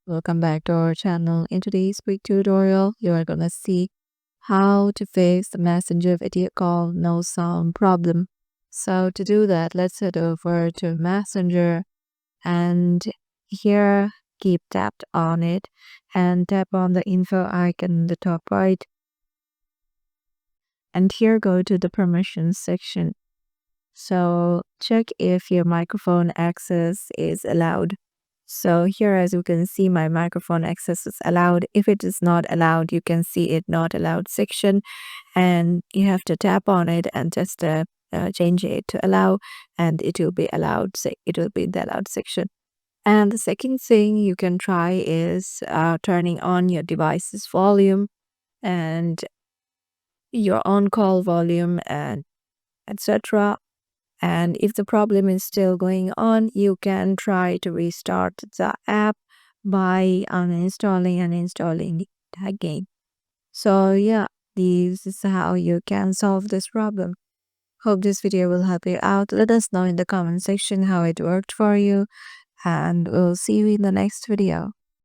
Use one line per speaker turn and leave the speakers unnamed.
Welcome back to our channel. In today's quick tutorial, you are gonna see how to fix the Messenger video call no sound problem. So to do that, let's head over to Messenger and here keep tapped on it and tap on the info icon in the top right. And here go to the permissions section. So check if your microphone access is allowed. So here, as you can see, my microphone access is allowed. If it is not allowed, you can see it not allowed section and you have to tap on it and just change it to allow and it will be allowed. It will be in the allowed section. And the second thing you can try is turning on your device's volume and your on-call volume and etc. And if the problem is still going on, you can try to restart the app by uninstalling and installing it again. So yeah, this is how you can solve this problem. Hope this video will help you out. Let us know in the comment section how it worked for you, and we'll see you in the next video.